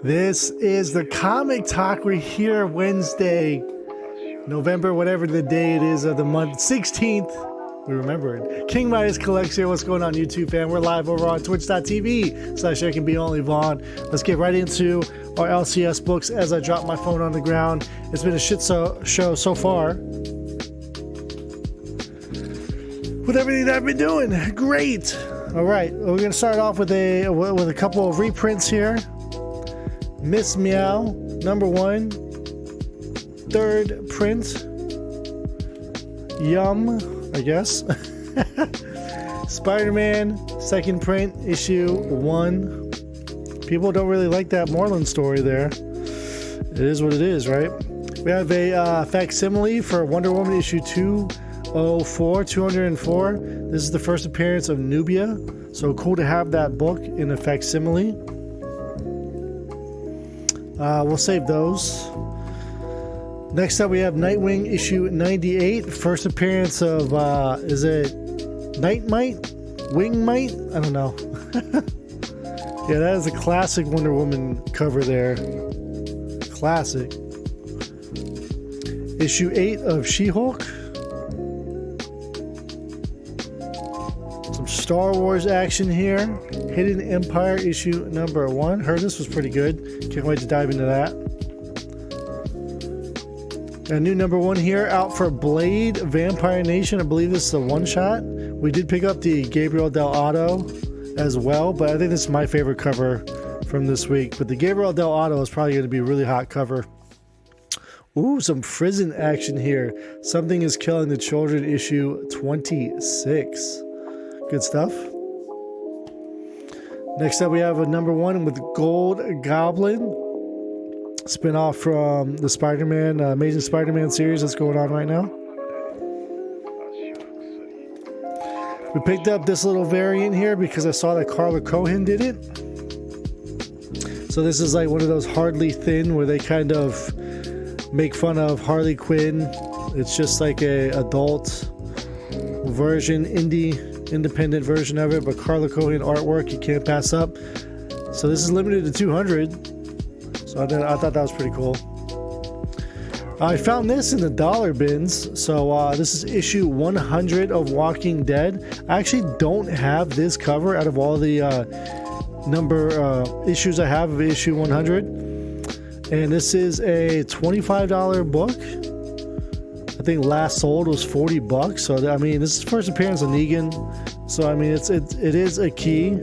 This is the Comic Talk. We're here Wednesday, November, whatever the day it is of the month, 16th. We remember it. King Midas Collects here. What's going on, YouTube fan? We're live over on twitch.tv/ICanBeOnlyVaughn. Let's get right into our LCS books as I drop my phone on the ground. It's been a shit show so far. With everything that I've been doing. Great. All right. We're going to start off with a couple of reprints here. Miss Meow, #1, third print. Yum, I guess. Spider-Man, second print, issue 1. People don't really like that Moreland story there. It is what it is, right? We have a facsimile for Wonder Woman issue 204. This is the first appearance of Nubia. So cool to have that book in a facsimile. We'll save those. Next up, we have Nightwing issue 98. First appearance of, is it Nightmite? Wingmite? I don't know. Yeah, that is a classic Wonder Woman cover there. Classic. Issue 8 of She-Hulk. Some Star Wars action here. Hidden Empire issue #1. Heard this was pretty good. Can't wait to dive into that. A new #1 here out for Blade Vampire Nation. I believe this is a one-shot. We did pick up the Gabriel Del Otto as well, but I think this is my favorite cover from this week. But the Gabriel Del Otto is probably going to be a really hot cover. Ooh, some Frizzen action here. Something is Killing the Children issue 26. Good stuff. Next up, we have a #1 with Gold Goblin. Spin-off from the Spider-Man, Amazing Spider-Man series that's going on right now. We picked up this little variant here because I saw that Carla Cohen did it. So this is like one of those Hardly Thin where they kind of make fun of Harley Quinn. It's just like a adult version, independent version of it, but Carla Cohen artwork you can't pass up. So this is limited to 200. So I thought that was pretty cool. I found this in the dollar bins. So this is issue 100 of Walking Dead. I actually don't have this cover out of all the issues I have of issue 100. And this is a $25 book. I think last sold was $40. So I mean, this is first appearance of Negan. So I mean, it is a key.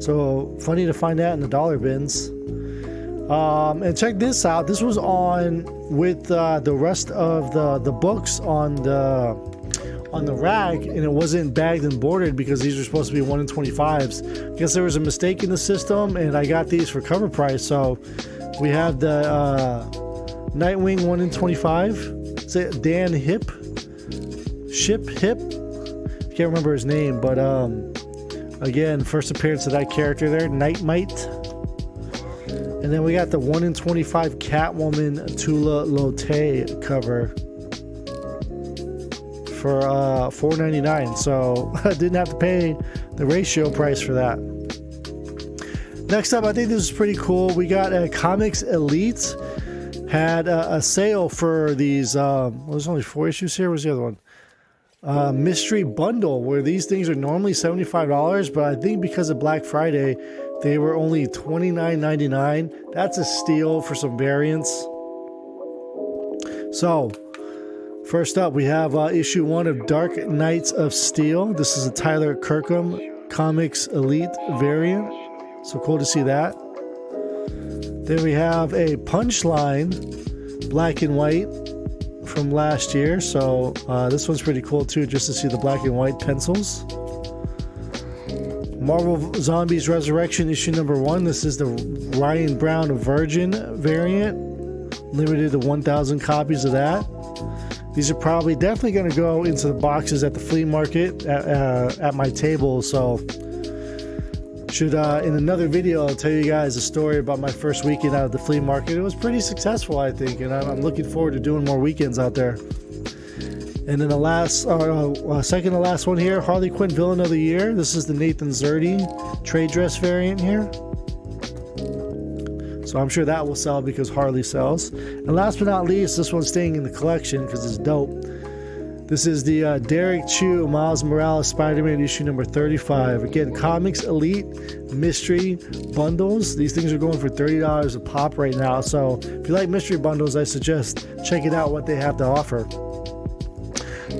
So funny to find that in the dollar bins. And check this out. This was on with the rest of the books on the rack, and it wasn't bagged and boarded because these are supposed to be 1 in 25s. I guess there was a mistake in the system, and I got these for cover price. So we have the Nightwing 1 in 25. Is it Dan Hip? I can't remember his name, but again, first appearance of that character there, Nightmite. And then we got the 1 in 25 Catwoman Tula Lotte cover for $4.99. So I didn't have to pay the ratio price for that. Next up, I think this is pretty cool. We got a Comics Elite had a sale for these. There's only 4 issues here. What's the other one? Mystery Bundle, where these things are normally $75, but I think because of Black Friday, they were only $29.99. That's a steal for some variants. So, first up, we have issue 1 of Dark Knights of Steel. This is a Tyler Kirkham Comics Elite variant. So cool to see that. Then we have a Punchline black and white from last year. So this one's pretty cool too, just to see the black and white pencils. Marvel Zombies Resurrection issue #1. This is the Ryan Brown Virgin variant. Limited to 1,000 copies of that. These are probably definitely going to go into the boxes at the flea market at my table. So should in another video I'll tell you guys a story about my first weekend out of the flea market. It was pretty successful, I think, and I'm looking forward to doing more weekends out there. And then the last, second to last one here, Harley Quinn Villain of the Year. This is the Nathan Zerdy trade dress variant here. So I'm sure that will sell because Harley sells. And last but not least, this one's staying in the collection because it's dope. This is the Derek Chew Miles Morales Spider-Man issue number 35. Again, Comics Elite Mystery Bundles. These things are going for $30 a pop right now. So if you like mystery bundles, I suggest checking out what they have to offer.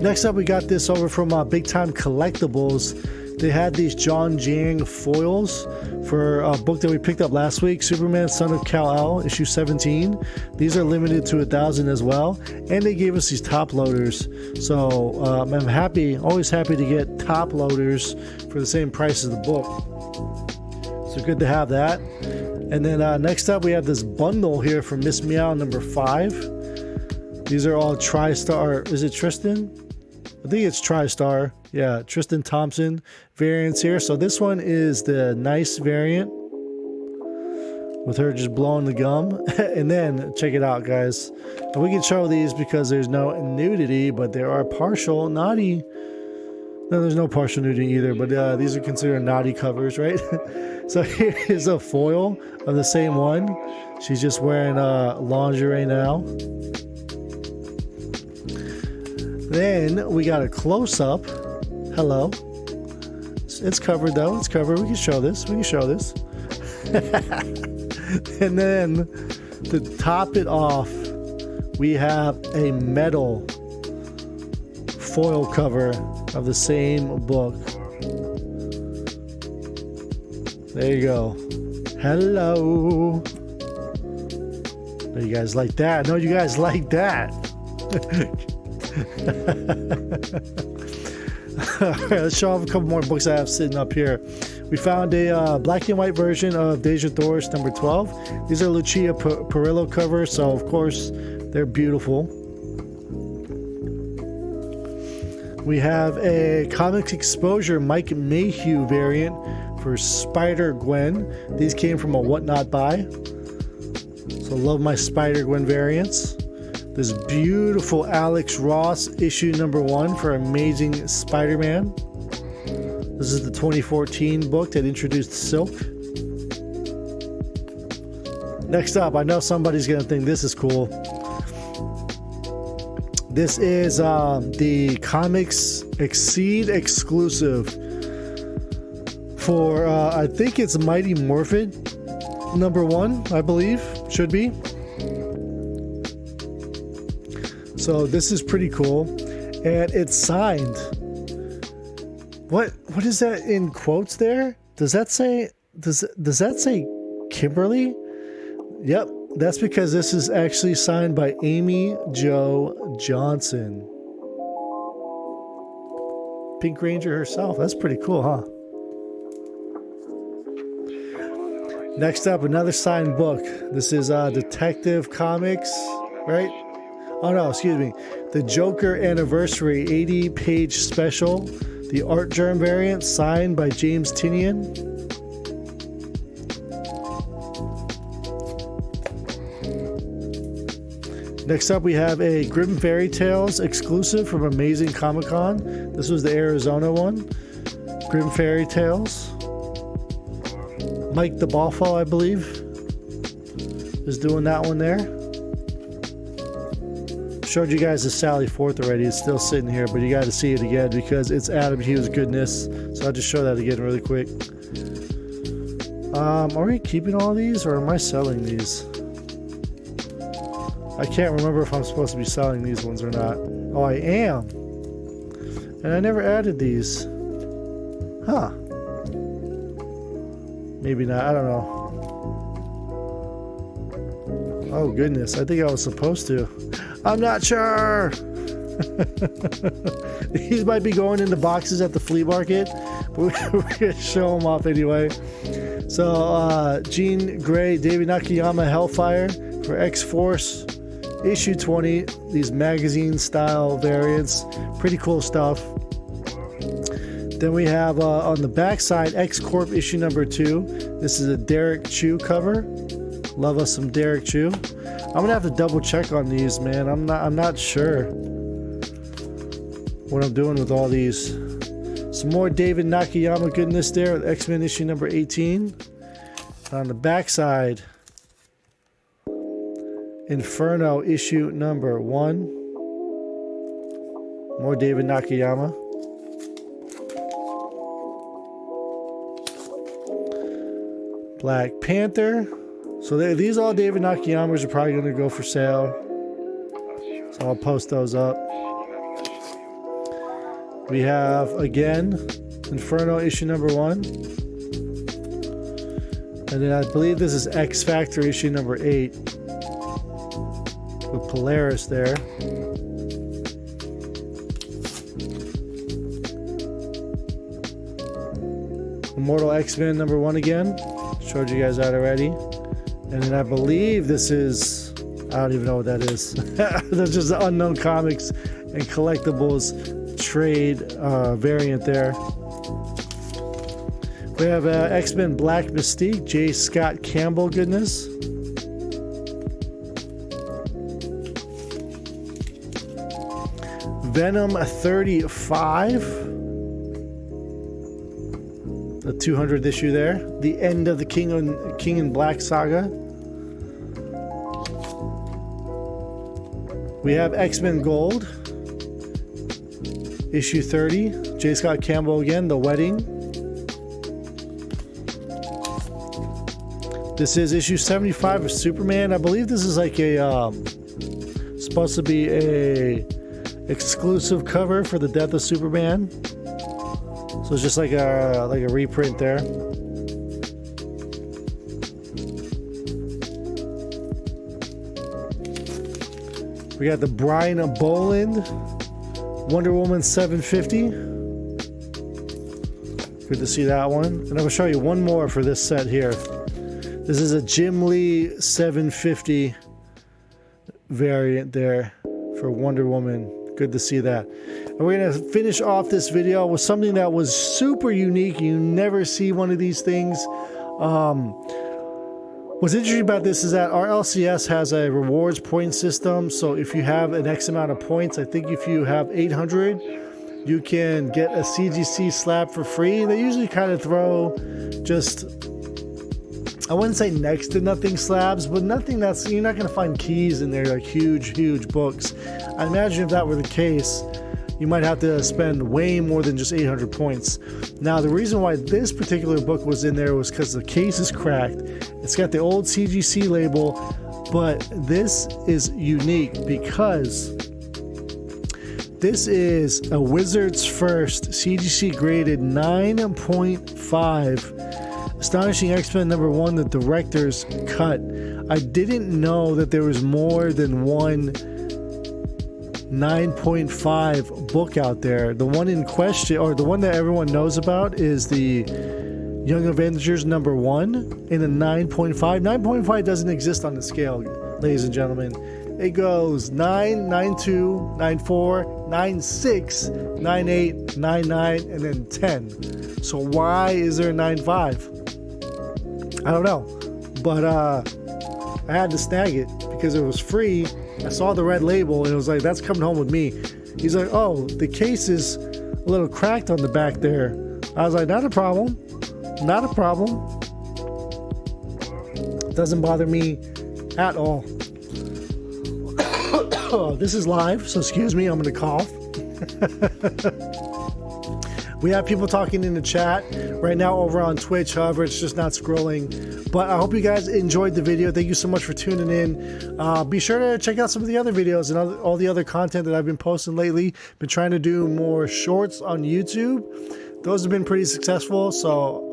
Next up, we got this over from Big Time Collectibles. They had these John Jang foils for a book that we picked up last week, Superman Son of Kal-El, issue 17. These are limited to 1,000 as well. And they gave us these top loaders. So I'm happy, always happy to get top loaders for the same price as the book. So good to have that. And then next up, we have this bundle here from Miss Meow number 5. These are all TriStar. Is it Tristan? I think it's TriStar. Yeah, Tristan Thompson variants here. So this one is the nice variant with her just blowing the gum. And then check it out, guys. And we can show these because there's no nudity, but there are partial naughty. No, there's no partial nudity either, but these are considered naughty covers, right? So here is a foil of the same one. She's just wearing lingerie now. Then we got a close-up. Hello. It's covered though. It's covered. We can show this. We can show this. And then to top it off, we have a metal foil cover of the same book. There you go. Hello. You guys like that? I know you guys like that. Alright, let's show off a couple more books I have sitting up here. We found a black and white version of Deja Doris number 12. These are Lucia Perillo covers, so of course they're beautiful. We have a Comics Exposure Mike Mayhew variant for Spider-Gwen. These came from a Whatnot buy. So love my Spider-Gwen variants. This beautiful Alex Ross issue number 1 for Amazing Spider-Man. This is the 2014 book that introduced Silk. Next up, I know somebody's going to think this is cool. This is the Comics Exceed exclusive for, I think it's Mighty Morphin number 1, I believe. Should be. So this is pretty cool, and it's signed. What is that in quotes there? Does that say Kimberly? Yep, that's because this is actually signed by Amy Jo Johnson, Pink Ranger herself. That's pretty cool, huh? Next up, another signed book. This is Detective Comics, right? Oh no, excuse me. The Joker Anniversary 80-page special. The Art Germ variant signed by James Tynion. Next up, we have a Grimm Fairy Tales exclusive from Amazing Comic Con. This was the Arizona one. Grimm Fairy Tales. Mike the Ballfall, I believe, is doing that one there. Showed you guys the Sally Forth already. It's still sitting here, but you got to see it again because it's Adam Hughes goodness. So I'll just show that again really quick. Are we keeping all these or am I selling these? I can't remember if I'm supposed to be selling these ones or not. Oh, I am. And I never added these. Huh. Maybe not. I don't know. Oh, goodness. I think I was supposed to. I'm not sure. These might be going into boxes at the flea market, but we're going to show them off anyway. So, Jean Grey, David Nakayama Hellfire for X-Force issue 20. These magazine style variants. Pretty cool stuff. Then we have on the back side X-Corp issue number 2. This is a Derek Chew cover. Love us some Derek Chew. I'm gonna have to double check on these, man. I'm not sure what I'm doing with all these. Some more David Nakayama goodness there with X-Men issue number 18. On the back side, Inferno issue number 1. More David Nakayama. Black Panther. So these all David Nakayamas are probably going to go for sale. So I'll post those up. We have, again, Inferno issue number 1. And then I believe this is X Factor issue number 8. With Polaris there. Immortal X-Men number 1 again. Showed you guys that already. And then I believe this is, I don't even know what that is. That's just the Unknown Comics and Collectibles trade variant there. We have X-Men Black Mystique, J. Scott Campbell goodness. Venom 35. The 200th issue there. The end of the King in Black saga. We have X-Men Gold. Issue 30. J. Scott Campbell again, The Wedding. This is issue 75 of Superman. I believe this is like a supposed to be a exclusive cover for the Death of Superman. So it's just like a reprint there. We got the Brian Boland Wonder Woman 750. Good to see that one. And I'm going to show you one more for this set here. This is a Jim Lee 750 variant there for Wonder Woman. Good to see that. And we're going to finish off this video with something that was super unique. You never see one of these things. What's interesting about this is that our LCS has a rewards point system. So if you have an X amount of points, I think if you have 800, you can get a CGC slab for free. They usually kind of throw just, I wouldn't say next to nothing slabs, but nothing that's, you're not going to find keys in there, like huge books. I imagine if that were the case, you might have to spend way more than just 800 points. Now, the reason why this particular book was in there was because the case is cracked. It's got the old CGC label, but this is unique because this is a Wizards First CGC graded 9.5 Astonishing X-Men number 1, the director's cut. I didn't know that there was more than one 9.5 book out there. The one in question, or the one that everyone knows about, is the Young Avengers number 1 in a 9.5. 9.5 doesn't exist on the scale, ladies and gentlemen. It goes 9, 9.2, 9.4, 9.6, 9.8, 9.9, and then 10. So why is there 9.5? I don't know. But I had to snag it because it was free. I saw the red label and it was like, that's coming home with me. He's like, oh, the case is a little cracked on the back there. I was like, not a problem. Not a problem. Doesn't bother me at all. This is live, so excuse me, I'm going to cough. We have people talking in the chat right now over on Twitch. However, it's just not scrolling. But I hope you guys enjoyed the video. Thank you so much for tuning in. Be sure to check out some of the other videos and all the other content that I've been posting lately. Been trying to do more shorts on YouTube. Those have been pretty successful. So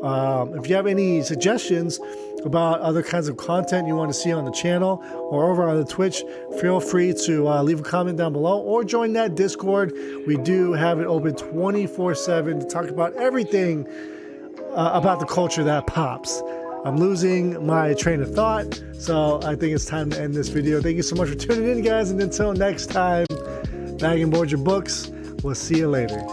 if you have any suggestions about other kinds of content you want to see on the channel or over on the Twitch, feel free to leave a comment down below or join that Discord. We do have it open 24/7 to talk about everything about the culture that pops. I'm losing my train of thought, so I think it's time to end this video. Thank you so much for tuning in, guys, and until next time, bag and board your books. We'll see you later.